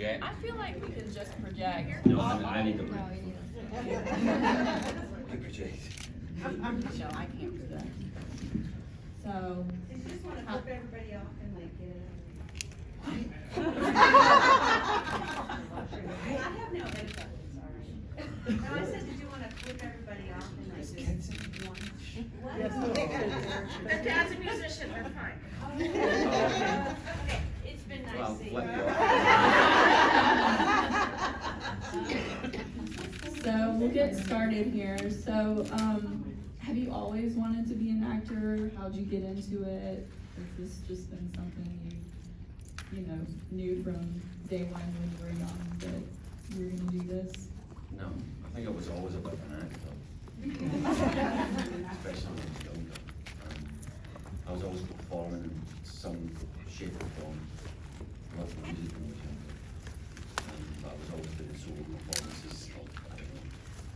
Yeah. I feel like we can just project. No, I need to. No, you need I project. No, I can't do that. So, Did you just wanna flip everybody off and like get it? I have no input, sorry. No, I said, did you wanna flip everybody off and like just one? What? Their dad's a musician, they're fine. Okay, it's been nice Well, seeing flip you. you off. so we'll get started here. So, have you always wanted to be an actor? How'd you get into it? Has this just been something you knew from day one when you were young that you were gonna do this? No, I think I was always a bit of an actor. Especially when I was younger. I was always performing in some shape or form. I loved music when I was younger. But I was always doing solo performances.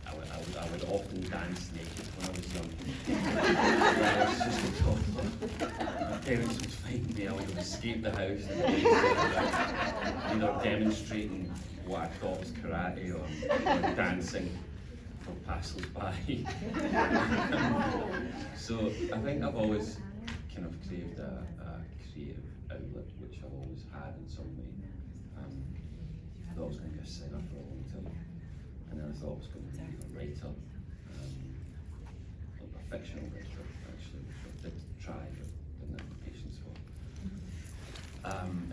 I would often dance naked when I was young. When I was just a toddler. My parents would find me, I would escape the house and either demonstrating what I thought was karate or dancing for passers-by. So I think I've always kind of craved a creative outlet, which I've always had in some way. I thought I was going to be a singer for a long time, and then I thought I was going to be a writer, a fictional writer actually, which I did try but didn't have the patience for.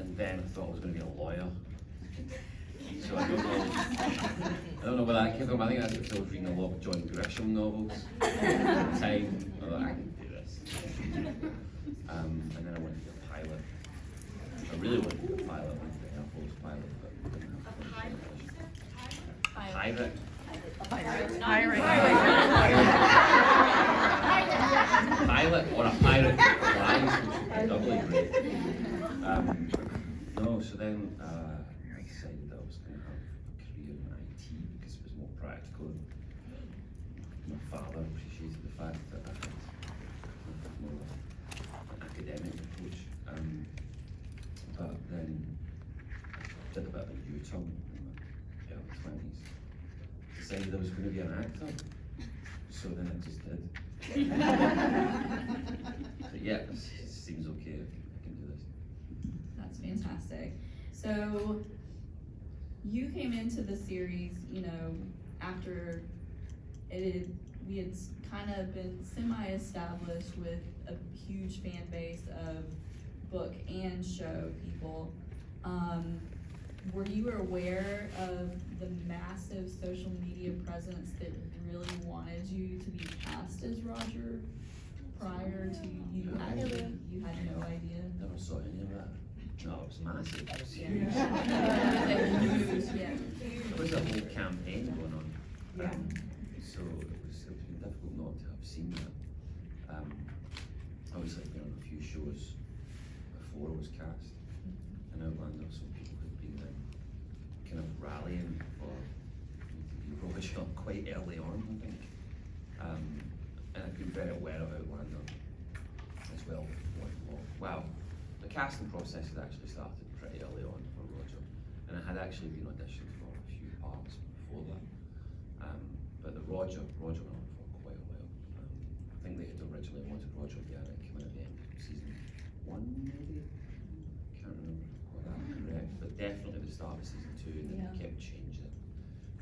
And then I thought I was going to be a lawyer. So I don't know where that came from. I think that's because I was reading a lot of John Grisham novels at the time. I thought I can do this. And then I wanted to be a pilot. I really wanted to be a pilot. I wanted to be an Air Force pilot, but didn't have the pirate. Pilot or a pirate that flies, which would be doubly great. No, so then I decided that I was going to have a career in IT because it was more practical. My father appreciated the fact that I had more of an academic approach. But then I did a bit of a U-turn in my early 20s. Decided I was going to be an actor. So then I just did. But yeah, it seems okay. I can do this. That's fantastic. So you came into the series, after we had kind of been semi-established with a huge fan base of book and show people. Were you aware of the massive social media presence that really wanted you to be cast as Roger prior to you actually, you had no idea? Never saw any of that. No, it was massive. It was Yeah. huge. Yeah. There was a whole campaign going on. Yeah. So it was been difficult not to have seen that. Obviously I've been on a few shows before I was cast in Outlander, so people had been kind of rallying for me to be Roger quite early on, I think. And I've been very aware of Outlander as well. Wow, the casting process had actually started pretty early on for Roger, and I had actually been auditioned for a few parts before that. But the Roger went on for quite a while. I think they had originally wanted Roger Garrett come in at the end of season 1, maybe? Can't remember what that was correct, but definitely at the start of season 2, and then they kept changing it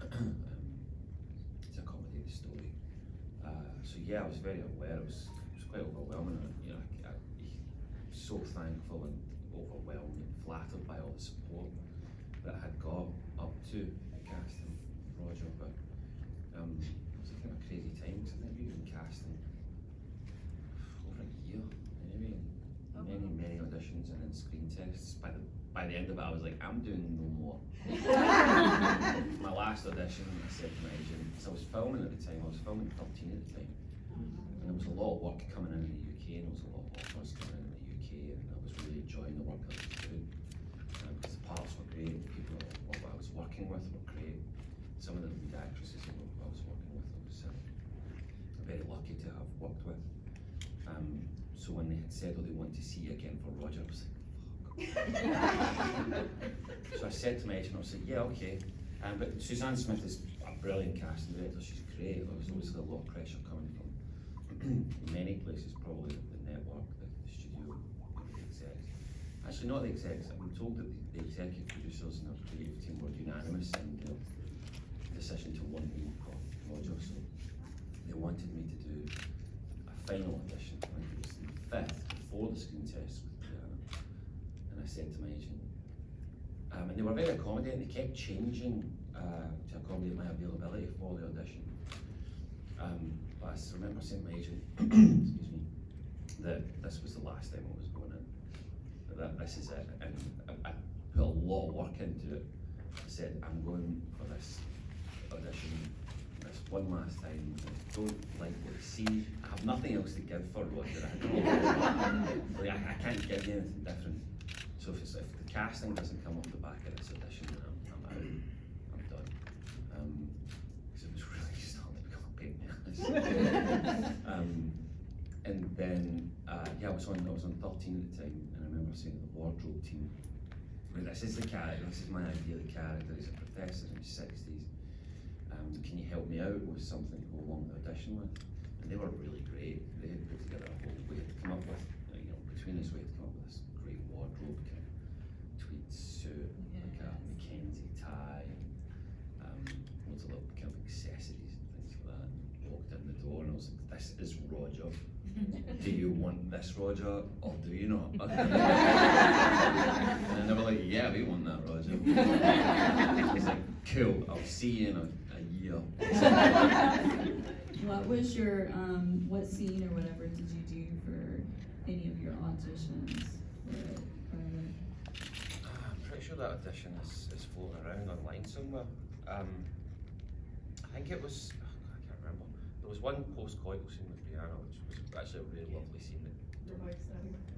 to accommodate the story. So yeah, I was very aware. It was quite overwhelming. I'm so thankful and overwhelmed and flattered by all the support that I had got up to the casting of Roger. But it was a kind of crazy time because I think we've been casting over a year anyway, and many auditions and then screen tests. By the end of it, I was like, I'm doing no more. My last audition, I said to my agent, because I was filming at the time, I was filming 13 at the time, and there was a lot of work coming in the UK, and there was a lot of offers coming in the UK, and I was really enjoying the work I was doing, because the parts were great, the people I was working with were great. Some of the lead actresses that I was working with, I was very lucky to have worked with. So when they had said, oh, they want to see you again for Roger, I was like, fuck. So I said to my agent, I said, yeah, okay. But Suzanne Smith is a brilliant casting director, she's great. There was obviously a lot of pressure coming from many places, probably the network, the studio, the execs. Actually, not the execs. I'm told that the executive producers and the creative team were unanimous in their decision to want me for Roger. So they wanted me to do a final audition. I think it was the 5th before the screen test with Brianna. And I said to my agent, and they were very accommodating. They kept changing to accommodate my availability for the audition. But I remember saying to my agent, excuse me, that this was the last time I was going in. That this is it. And I put a lot of work into it. I said, I'm going for this audition this one last time. I don't like what I see. I have nothing else to give for Roger. I can't give you anything different. So if the casting doesn't come off the back of this audition, then I'm out. I'm done. Because it was really starting to become a pain in the ass. And then, yeah, I was on 13 at the time, and I remember saying to the wardrobe team, this is the character, this is my idea of the character. He's a professor in his 60s. Can you help me out with something to go along the audition with? And they were really great. They had put together a whole, we had to come up with, between us, we had to come up with this great wardrobe, kind of tweed suit, like a Mackenzie tie, and loads of little kind of accessories and things like that. And walked in the door and I was like, this is Roger. Do you want this Roger or do you not? And they were like, yeah, we want that Roger. I was like, cool, I'll see you in a year. What was your, what scene or whatever did you do for any of your auditions? I'm pretty sure that audition is floating around online somewhere. I think it was, I can't remember. There was one post-coital scene with Brianna, which was actually a really lovely scene. I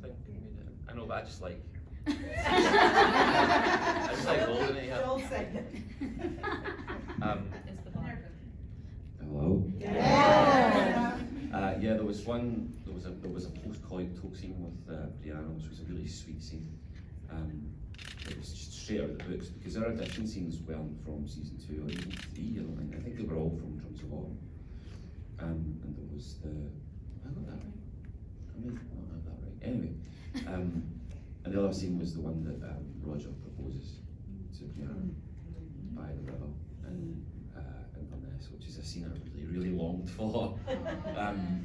think we made it. I know, but I just like holding it here. Hello. Yeah, there was a post-coital scene with Brianna, which was a really sweet scene. It was just straight out of the books because our audition scenes weren't from season 2 or even 3. I think they were all from Drums of Autumn. And there was the. Have I got that right? I may not have that right. Anyway, and the other scene was the one that Roger proposes to Brianna by the river in Inverness, which is a scene I really longed for.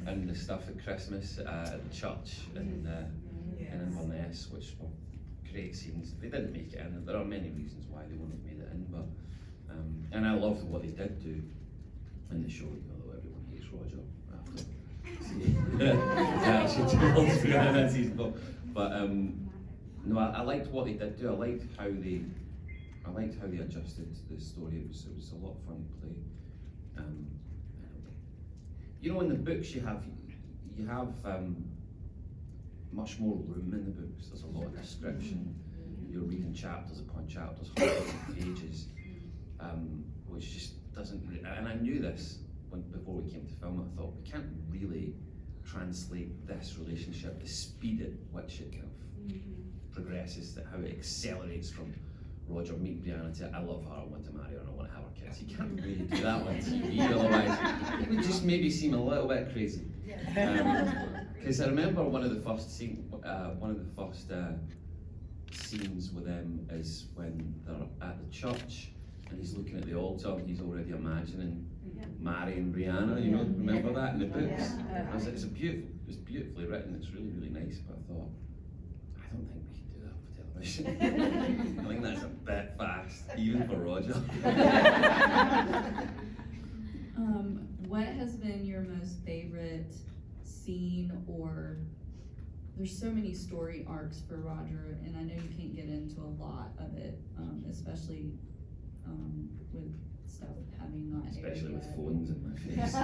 And the stuff at Christmas at the church in Inverness, which were great scenes. They didn't make it in. There are many reasons why they wouldn't have made it in, but and I loved what they did do in the show, although everyone hates Roger after towards that season. But no, I liked what they did do. I liked how they adjusted the story. It was a lot of fun to play. In the books you have much more room in the books. There's a lot of description. You're reading chapters upon chapters, hundreds of pages, which just doesn't. And I knew this before we came to film. I thought we can't really translate this relationship, the speed at which it kind of progresses, how it accelerates from Roger meet Brianna to I love her, I want to marry her, and I want to have her kids. You can't really do that on TV, otherwise it would just maybe seem a little bit crazy. Because I remember one of the first scenes with them is when they're at the church and he's looking at the altar and he's already imagining marrying Brianna. Remember that in the books? It's beautifully written. It's really, really nice. But I thought, I don't think we can do that for television. I think that's a bit fast, even for Roger. What has been your most favorite scene, or there's so many story arcs for Roger, and I know you can't get into a lot of it, especially with stuff having not aired Especially with yet. phones in my face. But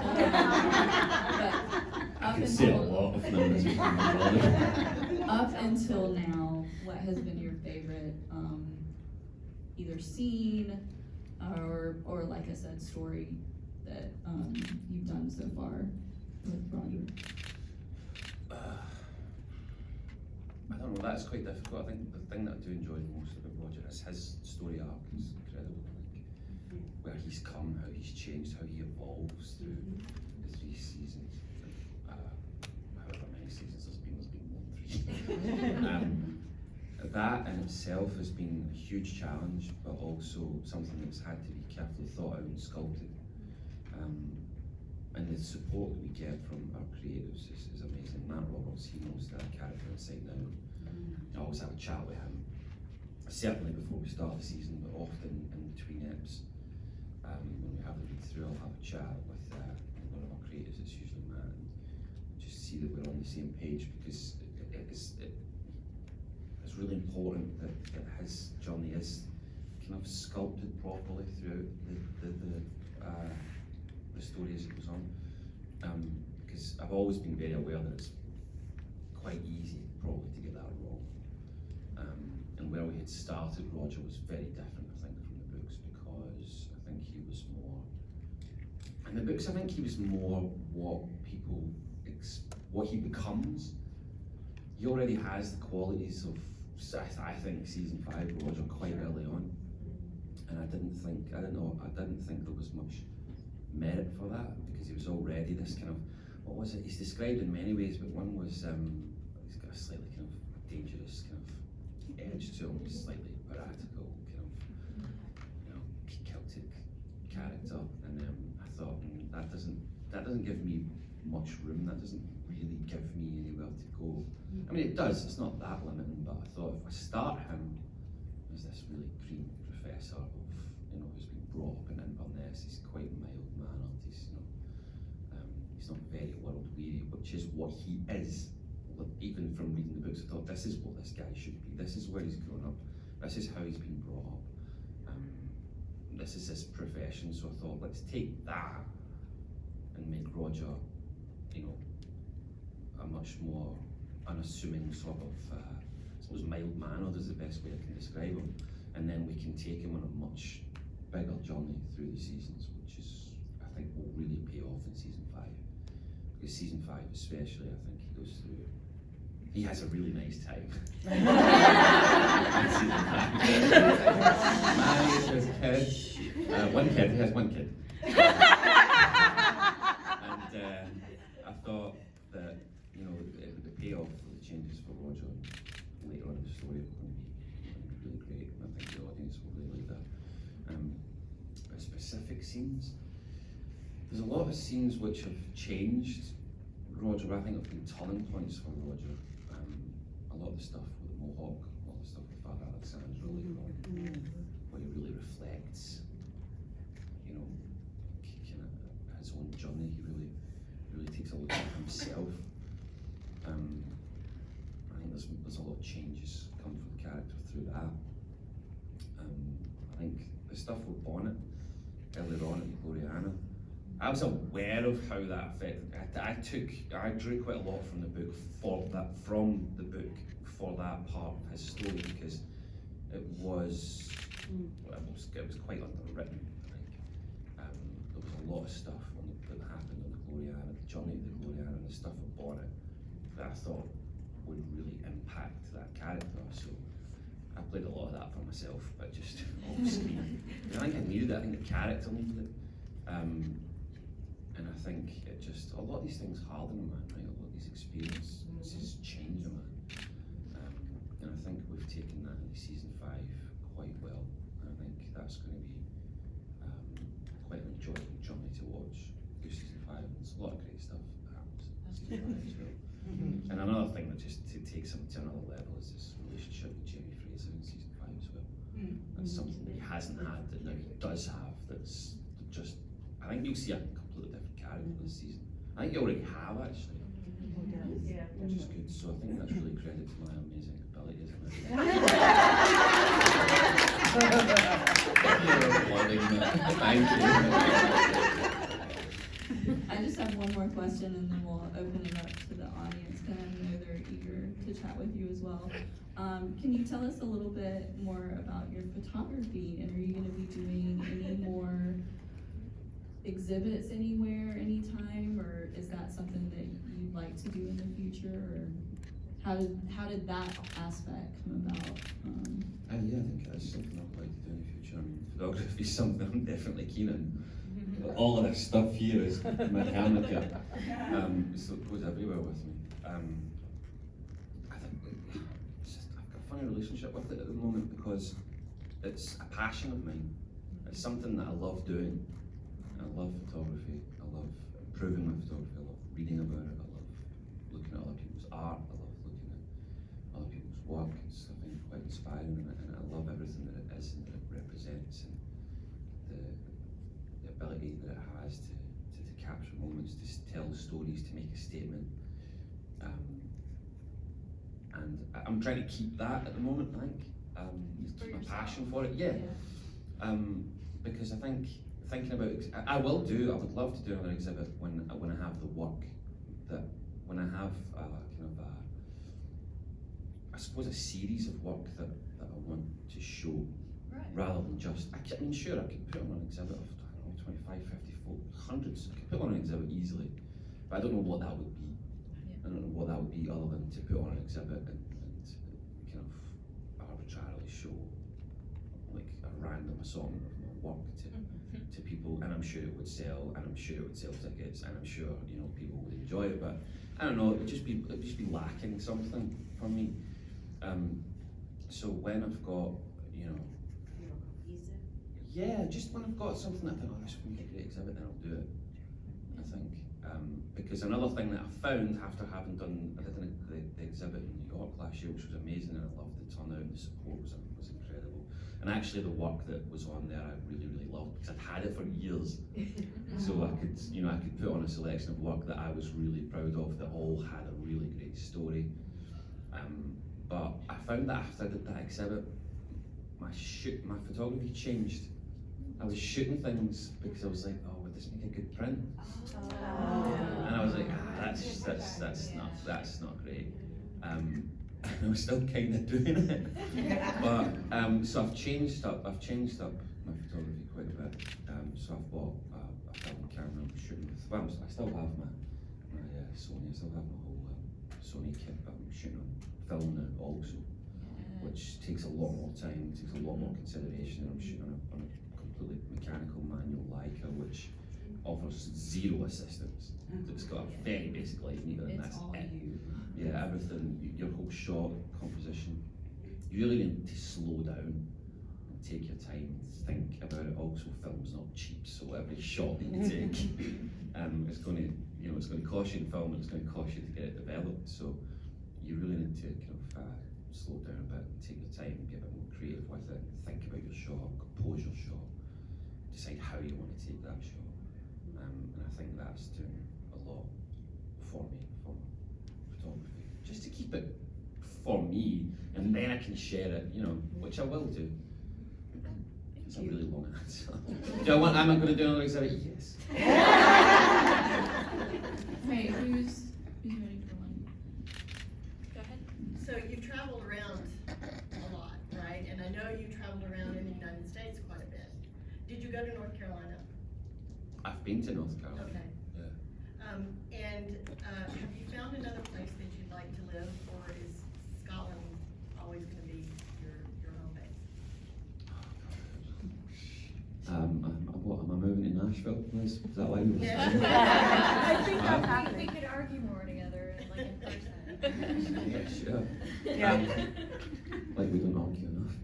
I can say a lot of numbers. up until now, what has been your favorite either scene or like I said, story that you've done so far with Roger? I don't know, that's quite difficult. I think the thing that I do enjoy the most about Roger is his story arc is incredible. Like, where he's come, how he's changed, how he evolves through the 3 seasons. However many seasons there's been more than 3. That in itself has been a huge challenge, but also something that's had to be carefully thought out and sculpted. And the support that we get from our creatives is amazing. Matt Roberts, he knows that character inside out. I always have a chat with him, certainly before we start the season, but often in between eps. When we have the read through, I'll have a chat with one of our creatives, it's usually Matt, and just see that we're on the same page, because it's really important that his journey is kind of sculpted properly throughout the story as it goes on. Because I've always been very aware that it's quite easy probably to get that wrong. And where we had started, Roger was very different, I think, from the books, because I think he was more, in the books I think he was more what what he becomes. He already has the qualities of, I think, season 5 Roger quite early on, and I didn't think there was much merit for that, because he was already this kind of, what was it? He's described in many ways, but one was he's got a slightly kind of dangerous kind of edge to him. He's slightly piratical, kind of, Celtic character, and I thought that doesn't give me much room. That doesn't really give me anywhere to go. I mean, it does. It's not that limiting, but I thought if I start him as this really green professor of, who's been brought up in Inverness, he's quite mild-mannered. He's not very world-weary, which is what he is. Even from reading the books, I thought this is what this guy should be. This is where he's grown up. This is how he's been brought up. This is his profession. So I thought, let's take that and make Roger, a much more unassuming sort of, I suppose mild-mannered is the best way I can describe him. And then we can take him on a much bigger journey through the seasons, which is, I think, will really pay off in season 5. Because season 5 especially, I think he has a really nice time. Marries his kid. He has one kid. And I thought that, the payoff for the changes for Roger later on in the story were going to be really great, and I think the audience will really like that. But specific scenes, there's a lot of scenes which have changed Roger, but I think have been turning points for Roger. A lot of the stuff with the Mohawk, a lot of the stuff with Father Alexander later on, where he really reflects, kind of his own journey. He really takes a look at himself. I think there's a lot of changes come from the character through that. I think the stuff with Bonnet earlier on in Gloriana, I was aware of how that affected. I drew quite a lot from the book for that part of his story, because it was quite underwritten. I think there was a lot of stuff that happened on the Gloriana, the journey of the Gloriana, and the stuff with Bonnet that I thought would really impact that character. So I played a lot of that for myself, but just off screen. I think I needed it. I think the character needed it. And I think a lot of these things harden a man, right? A lot of these experiences change a man. And I think we've taken that into season 5 quite well. And I think that's going to be quite an enjoyable journey to watch through season 5. And there's a lot of great stuff that happens in season 5 as well. And another thing that just takes him to another level is this relationship with Jamie Fraser in season 5 as well. That's something that he hasn't had that now he does have. That's just, I think you'll see a completely different character this season. I think you already have, actually. Yeah. Which is good. So I think that's really credit to my amazing ability, isn't it? Thank you. I just have one more question, and then we'll open it up to the audience, because I know they're eager to chat with you as well. Can you tell us a little bit more about your photography, and are you going to be doing any more exhibits anywhere, anytime, or is that something that you'd like to do in the future? Or? how did that aspect come about? Yeah, I think that's something I'd like to do in the future. I mean, photography is something I'm definitely keen on. But all of this stuff here is my camera gear. So it goes everywhere with me. I think I've got a funny relationship with it at the moment because it's a passion of mine. It's something that I love doing. I love photography. I love improving my photography. I love reading about it. I love looking at other people's art. I love looking at other people's work. It's, I think, quite inspiring, and I love everything that it is and that it represents, and the ability that it has to capture moments, to tell stories, to make a statement. And I'm trying to keep that at the moment, I think. Keep my passion for it, yeah. Because I think, thinking about, I would love to do another exhibit when I have the work, when I have I suppose a series of work that I want to show, rather than just, I mean, sure, I could put on an exhibit of, I don't know, 25, 50, hundreds, I could put on an exhibit easily, but I don't know what that would be. I don't know what that would be other than to put on an exhibit and kind of arbitrarily show like a random assortment of my work to people, and I'm sure it would sell, and I'm sure it would sell tickets, and I'm sure, you know, people would enjoy it, but I don't know, it'd just be lacking something for me. So when I've got, you know, yeah, just when I've got something that I think, oh, this would make a great exhibit, then I'll do it. I think, because another thing that I found after having done, I did the exhibit in New York last year, which was amazing, and I loved the turnout and the support was incredible. And actually the work that was on there, I really, really loved, because I'd had it for years. So I could, you know, I could put on a selection of work that I was really proud of, that all had a really great story. But I found that after I did that exhibit, my photography changed. I was shooting things because I was like, oh, would this make a good print? And I was like, that's not great. And I was still kind of doing it. But so I've changed up my photography quite a bit. So I've bought a film camera I'm shooting with. Well, I still have my Sony. I still have my whole Sony kit, but I'm shooting on film now also, which takes a lot more time, takes a lot more consideration, and I'm shooting on a completely mechanical manual Leica, which offers zero assistance. It's got a very basic light meter, and that's it. Yeah, everything, your whole shot, composition. You really need to slow down and take your time and think about it. Also, film's not cheap, so every shot that you take, it's going to, you know, it's going to cost you in film, and it's going to cost you to get it developed. So you really need to kind of slow down a bit and take your time and get a bit more creative with it. Think about your shot, compose your shot, decide how you want to take that shot. And I think that's doing a lot for me, for photography. Just to keep it for me, and then I can share it, you know, which I will do. It's a really long answer. Am I going to do another exhibit? Yes. Hey, who's ready for one? Go ahead. So you traveled around a lot, right? And I know you traveled around in the United States quite a bit. Did you go to North Carolina? I've been to North Carolina. Okay. Yeah. Have you found another place that you'd like to live, or is Scotland always going to be your home base? Am I moving to Nashville, Liz? Is that why you were Yeah. saying? I think Huh? that's happening. We could argue more together, like in person. Yeah, sure. Yeah. Like we don't argue enough.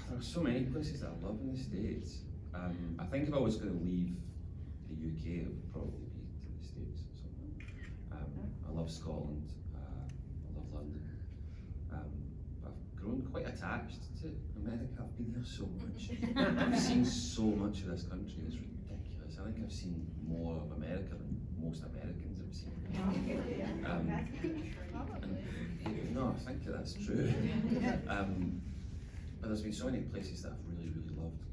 There are so many places that I love in the States. I think if I was going to leave the UK, it would probably be to the States or something. I love Scotland. I love London. I've grown quite attached to America. I've been here so much. I've seen so much of this country. It's ridiculous. I think I've seen more of America than most Americans have seen. No, I think that's true. But there's been so many places that I've really, really loved,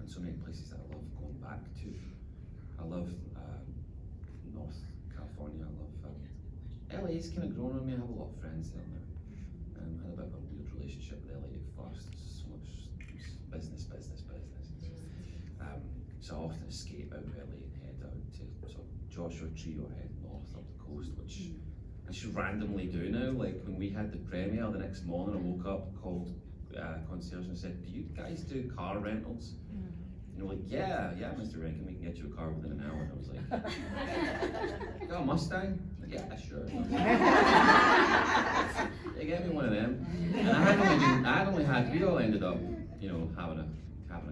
and so many places that I love going back to. I love North California. I love LA's kind of grown on me. I have a lot of friends there now. I had a bit of a weird relationship with LA at first. So much business. So I often escape out of LA and head out to sort of Joshua Tree or head north up the coast, which I just randomly do now. Like when we had the premiere, the next morning I woke up, called concierge and said, "Do you guys do car rentals?" And they're like, "Yeah, Mr. Rankin, we can get you a car within an hour." And I was like, "You got a Mustang?" Like, "Yeah, sure." They gave me one of them, and we all ended up, you know, having a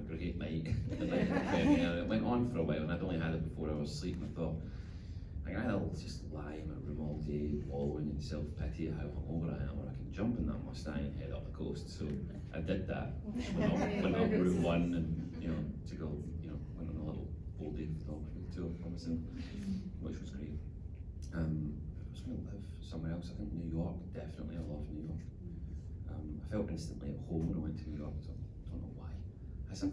great night. The night of the premiere. It went on for a while, and I'd only had it before I was asleep, and I thought, like, I'll just lie in my room all day, wallowing in self-pity at how hungover I am, or I can jump in that Mustang and head up the coast. So I did that. Went up Route 1 and, you know, went on a little all-day photography tour from us, which was great. If I was going to live somewhere else, I think New York, definitely. I love New York. I felt instantly at home when I went to New York. Don't know why. Has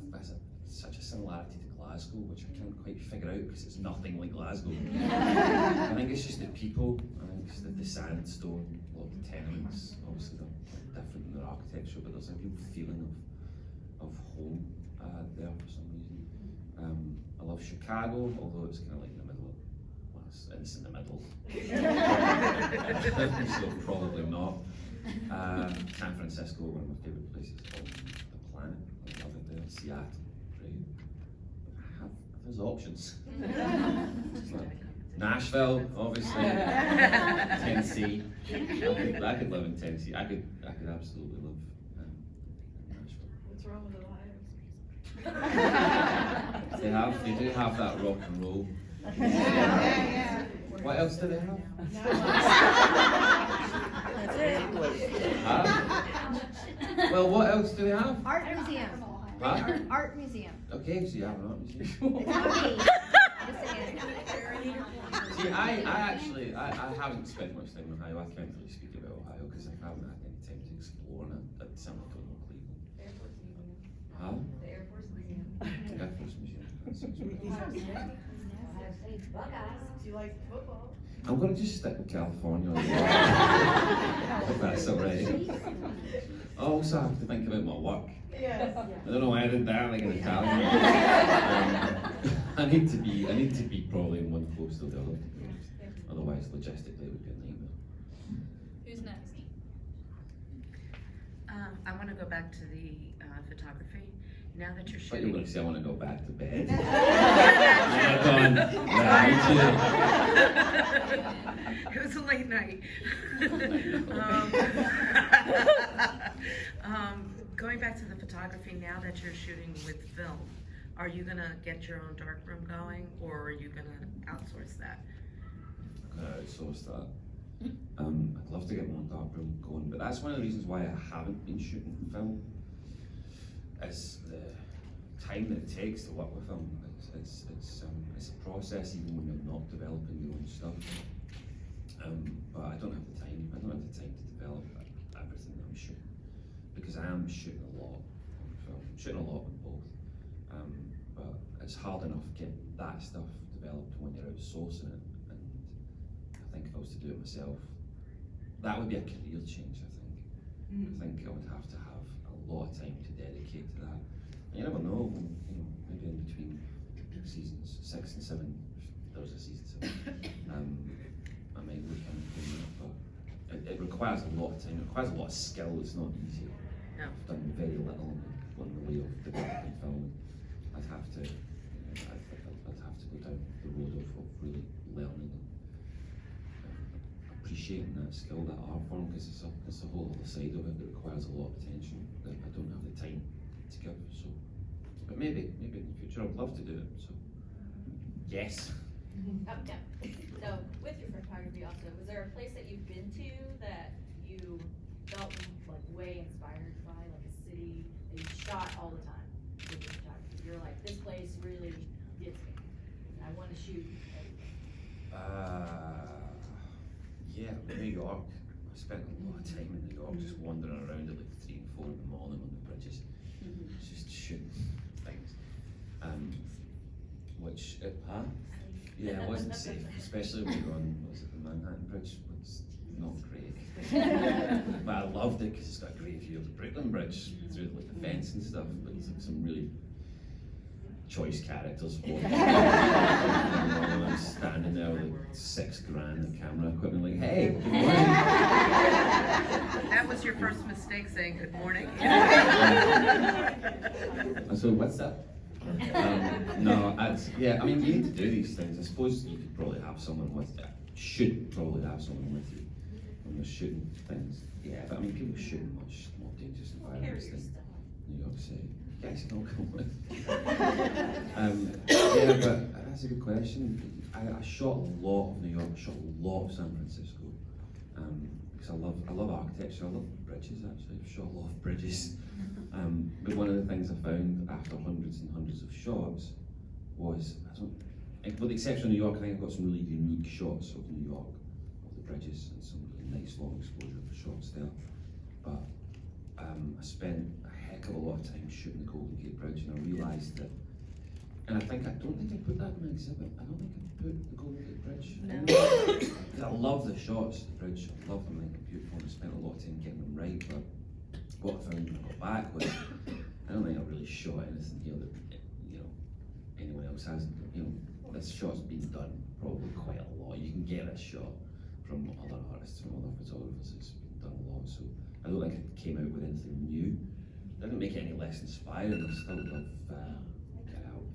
such a similarity to Glasgow, which I can't quite figure out because it's nothing like Glasgow. I think it's just the people. I think it's the sandstone, a lot of the tenements. Obviously, they're different in their architecture, but there's a real feeling of home there for some reason. I love Chicago, although it's kind of like in the middle of, well, it's in the middle. So probably not. San Francisco, one of my favorite places on the planet. I love it there. Seattle, great. There's options. Nashville, obviously. Tennessee. I could live in Tennessee. I could absolutely live in Nashville. What's wrong with Ohio? They do have that rock and roll. Yeah. What else do they have? That's it. Huh? Well, what else do they have? Art museum. Huh? Art museum. Okay, so you have an art museum. It's not me. Just saying. See, I haven't spent much time in Ohio. I can't really speak about Ohio because I haven't had any time to explore, and I certainly don't know Cleveland. Air Force Museum. Huh? The Air Force Museum. Air Force Museum. That sounds good. Do you like football? I'm going to just stick with California. If that's alright. I also have to think about my work. Yes. I don't know why I did that like an Italian. I need to be probably in one coast or the other. Otherwise, logistically, it would be a nightmare. Who's next? I want to go back to the photography. Now that you're But you're shooting. going to say I want to go back to bed. It was a late night. Going back to the photography, now that you're shooting with film, are you gonna get your own darkroom going, or are you gonna outsource that? I'm going to outsource that. I'd love to get my own darkroom going, but that's one of the reasons why I haven't been shooting film. Is the time that it takes to work with film. It's a process even when you're not developing your own stuff. But I don't have the time. I don't have the time to develop everything that I'm shooting because I am shooting a lot on film. I'm shooting a lot on both. But it's hard enough getting that stuff developed when you're outsourcing it. And I think if I was to do it myself, that would be a career change. I think I would have to have a lot of time to dedicate to that. And you never know, when, maybe in between seasons 6 and 7, if there was a season 7, I might look into doing that, but it requires a lot of time, it requires a lot of skill. It's not easy. No. I've done very little on the way of developing film. I'd have to go down the road of really learning and appreciating that skill, that art form, because it's a whole other side of it that requires a lot of attention that I don't have the time to give. So, but maybe in the future I'd love to do it. So, yes. Yeah. So with your photography also, was there a place that you've been to that you felt like way inspired by, like a city that you shot all the time with your photography? You're like, this place really gets me. I want to shoot everything. Yeah, New York. I spent a lot of time in New York just wandering around at like 3 and 4 in the morning on the bridges, just shooting things. Yeah, it wasn't safe, especially when we were on, the Manhattan Bridge, was not great. But I loved it because it's got a great view of the Brooklyn Bridge through like the fence and stuff, but it's like some really choice characters. I'm standing there with like $6,000 of camera equipment, like, hey, good morning. That was your first mistake, saying good morning. I said, what's up? No, yeah, I mean, you need to do these things. I suppose you could probably have someone with you. Should probably have someone with you when you're shooting things. Yeah, but I mean, people shoot in much more dangerous environments than New York City. You guys can all come with. Yeah, but that's a good question. I shot a lot of New York. I shot a lot of San Francisco. Because I love architecture. I love bridges, actually. I've shot a lot of bridges. But one of the things I found after hundreds and hundreds of shots was, with the exception of New York, I think I've got some really unique shots of New York, of the bridges, and some really nice long exposure of shots there. But I spent a heck of a lot of time shooting the Golden Gate Bridge, and I realised that, and I don't think I put that in my exhibit. I don't think I put the Golden Gate Bridge. No. I love the shots of the bridge. I love them. I think they're beautiful, and I spent a lot of time getting them right. But what I found when I got back was, I don't think I really shot anything here that anyone else hasn't. This shot's been done probably quite a lot. You can get a shot from other artists, from other photographers. It's been done a lot. So I don't think it came out with anything new. It didn't make it any less inspiring. I still love Get Out.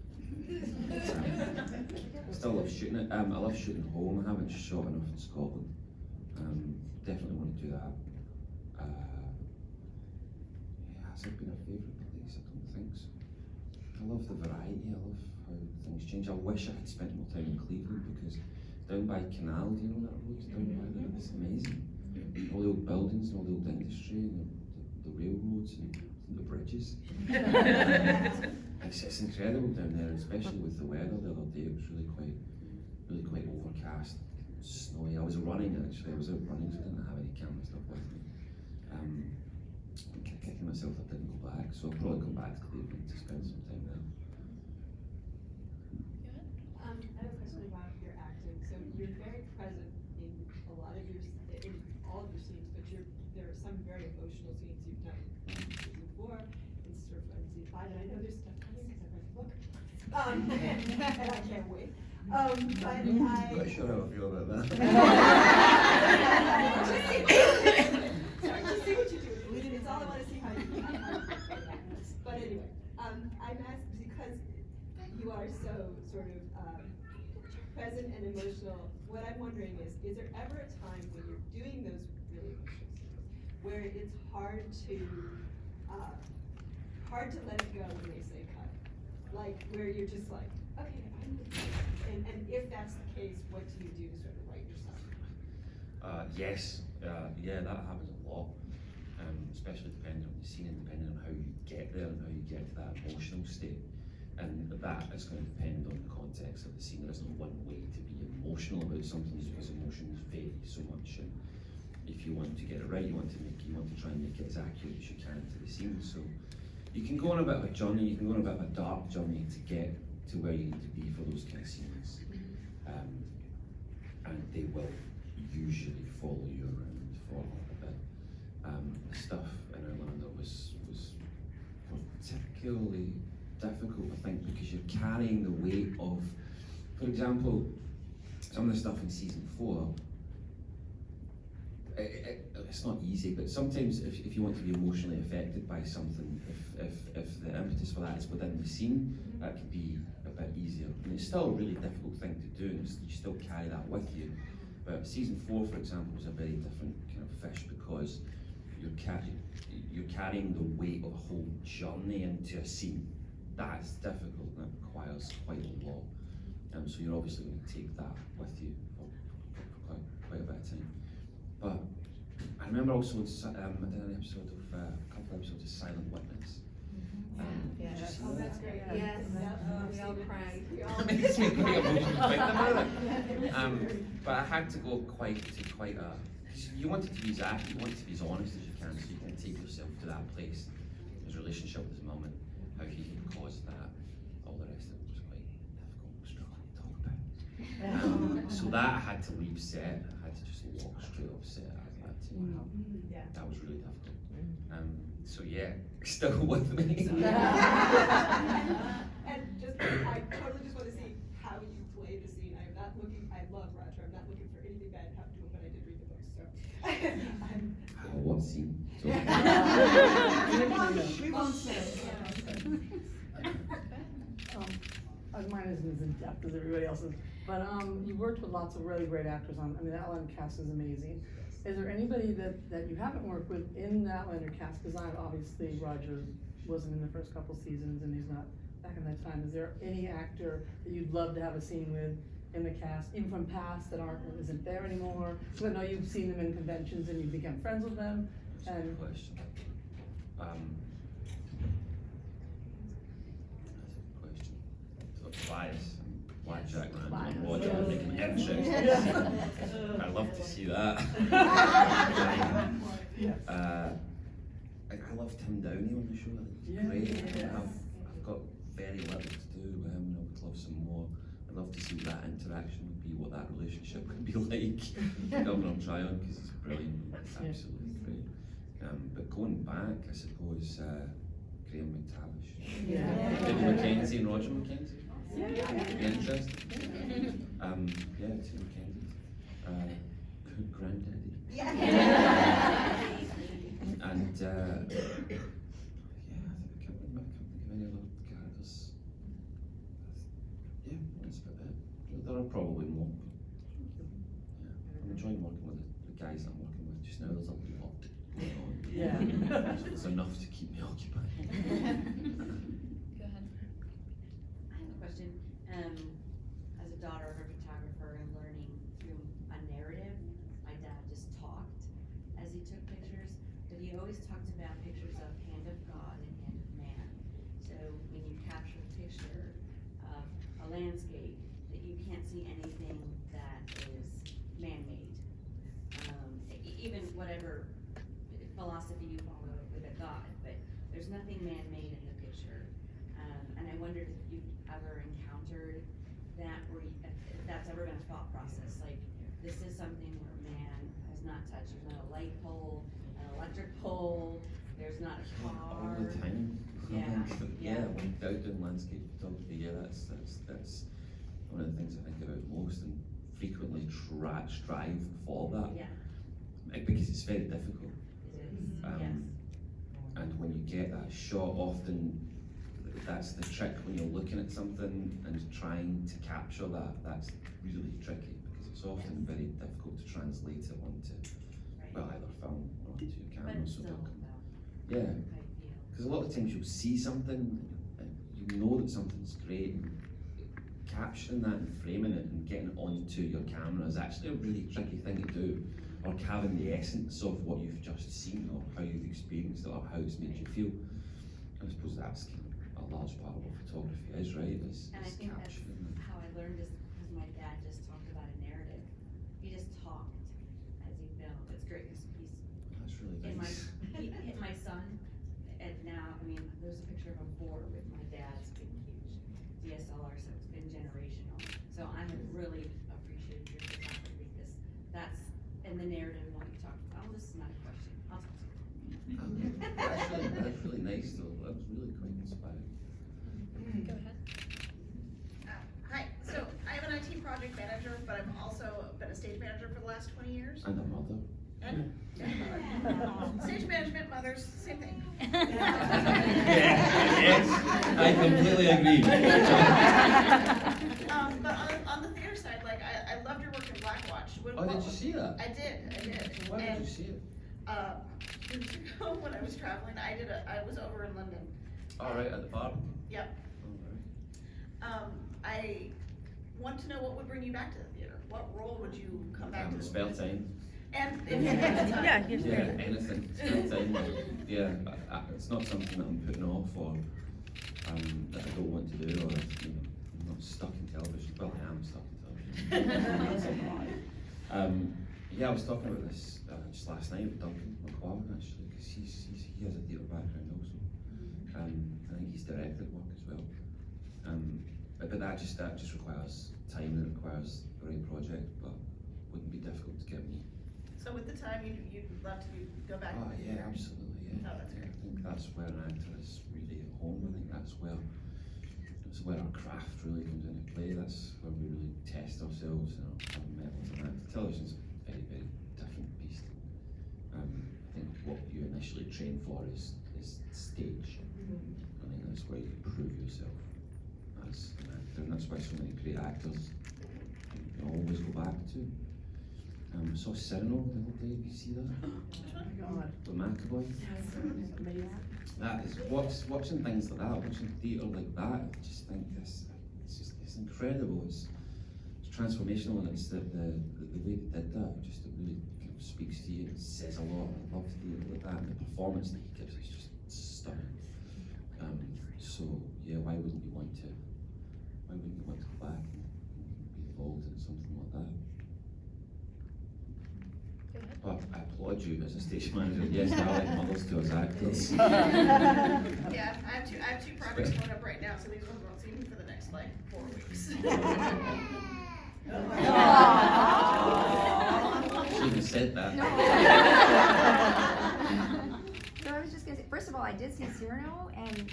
I still love shooting it. I love shooting home. I haven't shot enough in Scotland. Definitely want to do that. Has it been a favourite place? I don't think so. I love the variety. I love how things change. I wish I had spent more time in Cleveland, because down by Canal, do you know that road down by there? It's amazing. All the old buildings and all the old industry and the railroads and the bridges. It's incredible down there, especially with the weather the other day. It was really quite overcast, snowy. I was running actually. I was out running, so I didn't have any camera stuff with me. I'm kicking myself I didn't go back, so I'll probably come back to Cleveland to spend some time there. I have a question about your acting. So you're very present in a lot of in all of your scenes, but there are some very emotional scenes you've done in season 4, in Stir Fry in season 5, and I know there's stuff coming because I've read the book, and I can't wait. But I'm not sure how I feel about that. Just see what you do. It's all I want to see how you do. But anyway, I'm asked because you are so sort of present and emotional. What I'm wondering is there ever a time when you're doing those really emotional scenes where it's hard to let it go when they say cut? Like where you're just like, okay, I need to do this. And if that's the case, what do you do to sort of right yourself? Yes, yeah, that happens a lot. Especially depending on the scene and depending on how you get there and how you get to that emotional state. And that is going to depend on the context of the scene. There isn't one way to be emotional about something, because emotions vary so much. And if you want to get it right, you want to try and make it as accurate as you can to the scene. So you can go on a bit of a journey, you can go on a bit of a dark journey to get to where you need to be for those kind of scenes. And they will usually follow you around for a bit. The stuff in Outlander was particularly difficult, I think, because you're carrying the weight of, for example, some of the stuff in season 4. It's not easy, but sometimes if you want to be emotionally affected by something, if the impetus for that is within the scene, that can be a bit easier. And it's still a really difficult thing to do, and you still carry that with you. But season 4, for example, was a very different kind of fish, because you're carrying the weight of a whole journey into a scene. That's difficult, and that requires quite a lot. So you're obviously going to take that with you for quite a bit of time. But I remember also I did an episode of a couple of episodes of Silent Witness. Did you see that? That's great. Yes. We all cried. It makes me quite emotional thinking about it. But I had to go quite a, because you want it to be as accurate, you want it to be as honest as you can, so you can take yourself to that place. His relationship with his mum and how he caused that, all the rest of it was quite difficult, struggling to talk about. So that I had to leave set, I had to just walk straight off set. That was really difficult. So yeah, still with me. And just not looking, I love Roger, I'm not looking for anything bad to happen to him, but I did read the book, so. I'm- What scene? So- We won't say. Mine isn't as in-depth as everybody else's, but, you've worked with lots of really great actors on, I mean, the Outlander cast is amazing. Is there anybody that you haven't worked with in the Outlander cast? Cause obviously Roger wasn't in the first couple seasons and he's not back in that time. Is there any actor that you'd love to have a scene with in the cast, even from past that isn't there anymore? Cause I know you've seen them in conventions and you've become friends with them, That's a good and question. That's a good question. So bias, Jack Randall, Bias. watching and making it interesting. Yeah. I'd love to see that. Yes. I love Tim Downey on the show. I think he's Yeah. great. Yes. I've got very little to do with him, and I would love some more. I'd love to see what that interaction would be, what that relationship could be like. Governor Tryon, because he's brilliant, he's Yeah. absolutely great. But going back, I suppose Graham McTavish, Yeah. David Mackenzie and Roger Mackenzie. Yeah. Be interesting. Yeah, Tim Mackenzie. Granddaddy. And yeah, I think I can't think of any other characters. Yeah, that's about it. There are probably more. But yeah, I'm enjoying working with the guys that I'm working with just now. There's a lot going on. Yeah. So there's enough to keep me occupied. Go ahead. I have a question. As a daughter of a photographer and learning through a narrative, my dad just talked as he took pictures, but he always talked about pictures of hand of God and hand of man. So when you capture a picture of a landscape, that you can't see anything that is man-made. Even whatever philosophy you follow with a God, but there's nothing man-made in the picture. And I wondered if you've ever encountered that, if that's ever been a thought process, like, this is something where man has not touched, there's not a light pole, an electric pole, there's not a All car. the time. Yeah. When out doing landscape photography, yeah, that's one of the things I think about most, and frequently strive for that. Yeah, Because it's very difficult. it is, Um, yes. And when you get that shot, often that's the trick when you're looking at something and trying to capture that. That's really tricky because it's often very difficult to translate it onto, Right. well, either film or onto your But camera. it's So still they'll come- about yeah, how you feel. because a lot of times you'll see something and you know that something's great, and capturing that and framing it and getting it onto your camera is actually a really tricky thing to do. Or having the essence of what you've just seen, or how you've experienced it, or how it's made you feel. I suppose that's kind of a large part of what photography is, right? Is And I think that's capturing it. how I learned is because my dad just talked about a narrative. He just talked as he filmed. It's great because That's really in my, nice. my son, and now, I mean, there's a picture of a board with my dad's big, huge DSLR, so it's been generational. So I have really appreciated your photography because that's in the narrative when you talk, oh, this is not a question, I'll talk to you. That's really nice though. That was really quite inspiring. Go ahead. Hi, so I'm an IT project manager, but I've also been a stage manager for the last 20 years. And a mother. And stage management, mothers, same thing. Yes, I completely agree. But on the theater side, like, I loved your work in Blackwatch. Oh, did you see that? I did. Why did And, you see it? years ago when I was traveling, I was over in London. All right, at the barbecue. Yep. I want to know what would bring you back to the theater. What role would you come back to? Spare time. And if you had the time. Yeah, yes, Yeah, very. anything. Spare time. Yeah, it's not something that I'm putting off or that I don't want to do, or I'm not stuck in television. Well, I am stuck in television. Yeah, I was talking about this just last night with Duncan McLaren actually, because he has a theatre background also. I think he's directed work as well. But that just requires time and it requires the right project, but wouldn't be difficult to get me. So with the time, you'd love to go back? Oh yeah, absolutely, yeah. Oh, that's Yeah, great. I think that's where an actor is really at home. I think that's where it's where our craft really comes into play. That's where we really test ourselves, you know, having met with an actor. Television's a very, very different beast. I think what you initially train for is stage. I mean, that's where you prove yourself as an actor, and that's why so many great actors you can always go back to. I saw Cyrano the other day. Did you see that? Oh my God. With McAvoy. Amazing. That is watching things like that, watching theatre like that. I just think it's incredible. It's transformational, and it's the way they did that. Just it really kind of speaks to you. It says a lot. I love theatre like that, and the performance that he gives is just stunning. So yeah, why wouldn't you want to go back and be involved in something like that? Well, I applaud you as a stage manager. Yes, I like models to as actors. Yeah, I have two projects going up right now, so these ones won't see me for the next like 4 weeks. Shouldn't have said that. So I was just gonna say, first of all, I did see Cyrano, and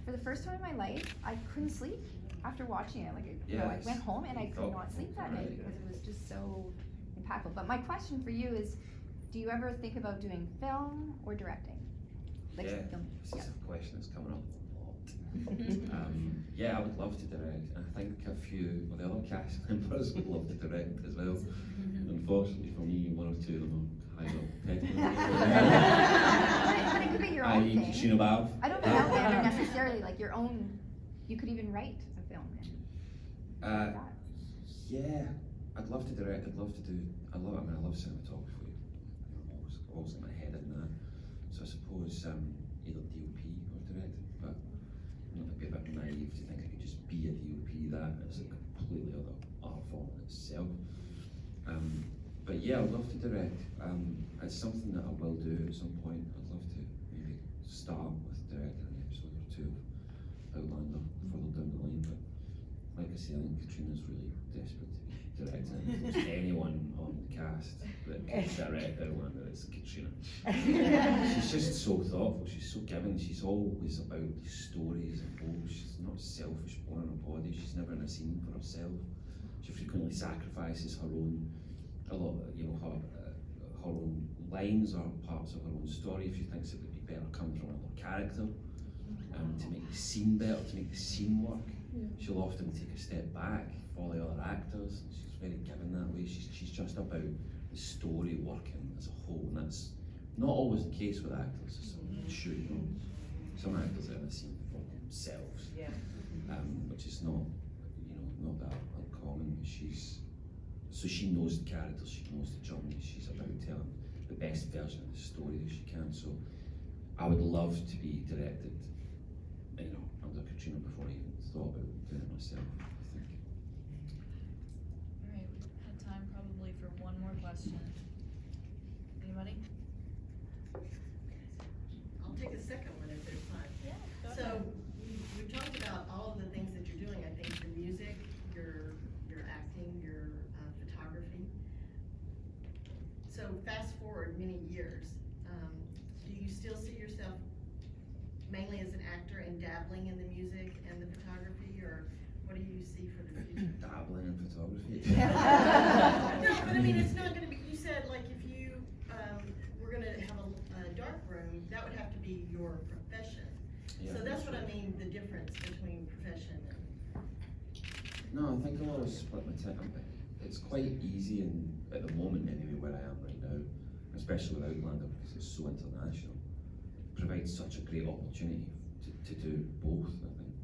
for the first time in my life, I couldn't sleep after watching it. Like, I went home and I could not sleep that night because it was just so impactful. But my question for you is, do you ever think about doing film or directing? Like Yeah, film. this is a question that's coming up a lot. Yeah, I would love to direct. I think a few of the other cast members would love to direct as well. Unfortunately for me, one or two of them are high up But it could be your own thing. Katrina Bav. I don't mean Outlander necessarily, like your own. You could even write a film. Yeah, I'd love to direct. I'd love to do. I love cinematography. I'm always in my head in that. So I suppose either DOP or directing. But I'd be a bit naive to think I could just be a DOP. That is a completely other art form in itself. But yeah, I'd love to direct. It's something that I will do at some point. I'd love to maybe start with directing an episode or two of Outlander further down the line. But like I say, I think Katrina's really desperate to be directing. If there's anyone on the cast that can direct Outlander, it's Katrina. She's just so thoughtful. She's so giving. She's always about these stories and goals. She's not selfish born in her body. She's never in a scene for herself. She frequently sacrifices her own, her own lines or parts of her own story if she thinks it would be better coming from another character, to make the scene better, to make the scene work. She'll often take a step back for the other actors. She's very given that way. She's just about the story working as a whole, and that's not always the case with actors. So I'm sure you know, some actors are in a scene for themselves, which is not that uncommon. So she knows the characters, she knows the journey, she's about telling the best version of the story that she can. So I would love to be directed, under Katrina before I even thought about doing it myself, I think. Alright, we've had time probably for one more question. Anybody? I'll take a second one if there's time. Yeah, go So ahead. we've talked about all of the things that you're doing. I think the music, your acting, your photography. So fast forward many years, do you still see yourself mainly as an actor and dabbling in the music and the photography, or what do you see for the future? Dabbling in photography. No, but I mean, it's not gonna be, you said like if you were gonna have a dark room, that would have to be your profession. So that's what I mean, the difference between profession and. No, I think I'll always split my time. It's quite easy, and at the moment anyway, where I am right now, especially with Outlander, because it's so international, it provides such a great opportunity to do both, I think.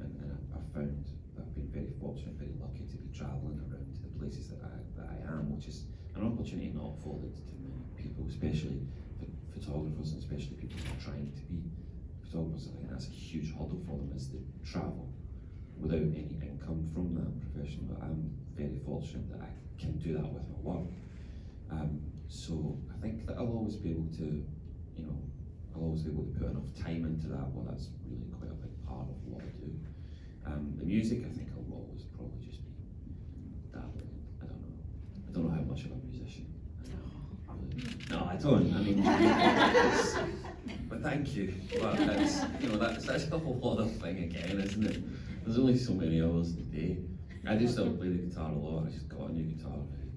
And I've found that I've been very fortunate, very lucky to be travelling around to the places that I am, which is an opportunity not afforded to many people, especially photographers, and especially people who are trying to be photographers. I think that's a huge hurdle for them, is the travel without any income from that profession. But I'm very fortunate that I can do that with my work. So I think that I'll always be able to, I'll always be able to put enough time into that. Well, that's really quite a big part of what I do. The music, I think I'll always probably just be dabbling. I don't know how much of a musician. No, I don't. I mean, but thank you. But it's, you know, that's a whole other thing again, isn't it? There's only so many hours a day. I do still play the guitar a lot. I just got a new guitar, pretty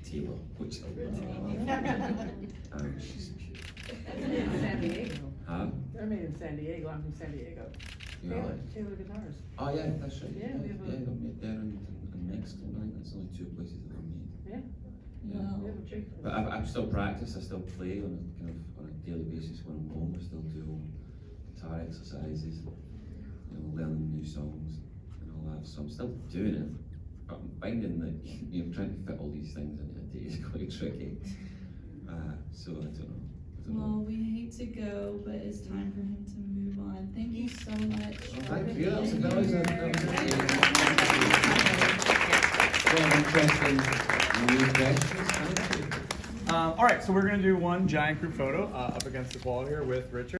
Taylor, which she's cute. They're made in San Diego. Huh? They're made in San Diego. I'm from San Diego. Really? Taylor Guitars. Oh yeah, that's right. Yeah, we have a- they're made there in Mexico. I think that's only 2 places that they're made. Yeah. Yeah. Wow. We have a chick. But I still practice. I still play on a kind of on a daily basis when I'm home. I still do guitar exercises, you know, learning new songs and all that. So I'm still doing it. But I'm finding that trying to fit all these things into a day is quite tricky. So I don't know. Well, we hate to go, but it's time for him to move on. Thank you so much. Thank you. That was interesting new questions. Thank you. All right, so we're gonna do one giant group photo up against the wall here with Richard.